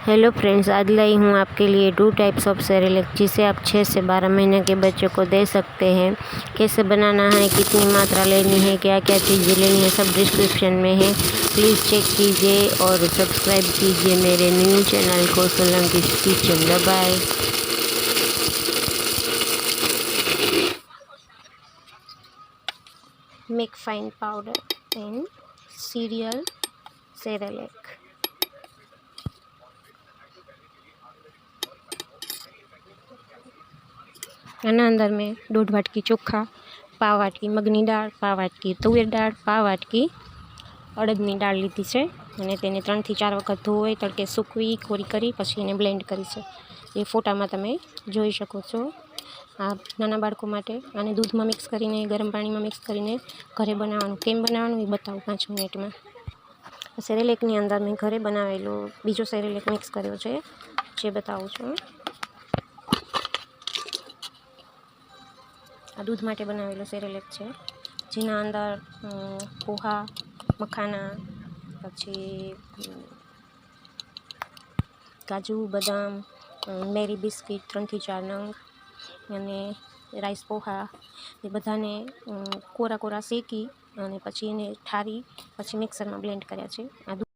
Hello friends, आज लाई हूँ आपके लिए 2 टाइप्स ऑफ सेरेलैक जिसे आप 6 से 12 महीने के बच्चों को दे सकते हैं। कैसे बनाना है, कितनी मात्रा लेनी है, क्या क्या चीज़ें लेनी है, सब डिस्क्रिप्शन में है। प्लीज़ चेक कीजिए और सब्सक्राइब कीजिए मेरे न्यू चैनल को Solanki's kitchen. Bye. Make fine powder and cereal Cerelac. आना अंदर में 1.5 वाटकी चोखा, पाव वाटकी मगनी दाळ, पाव वाटकी तुवेर दाळ, पाव वाटकी अड़दनी दाळ लीधी छे અને તેને 3 થી 4 વખત ધોઈ તડકે સૂકવી કોરી કરી પછી એને બ્લેન્ડ કરી છે। એ ફોટામાં તમે જોઈ શકો છો। આ નાના બાળકો માટે આને દૂધમાં મિક્સ કરીને ગરમ પાણીમાં મિક્સ કરીને ઘરે બનાવવાનું, કેમ બનાવવાનું એ બતાવું 5 મિનિટમાં। સેરેલેકની અંદર મેં ઘરે બનાવેલો બીજો સેરેલેક મિક્સ કર્યો છે જે બતાવું છું। આ दूध માટે બનાવેલો સેરેલેક છે જેના અંદર પોહા, મખાના, પછી કાજુ, બદામ, મેરી બિસ્કિટ 3 થી 4 નંગ અને રાઈસ પોહા એ બધાને કોરા કોરા શેકી અને પછી એને ઠારી પછી મિક્સરમાં બ્લેન્ડ કર્યા છે। આ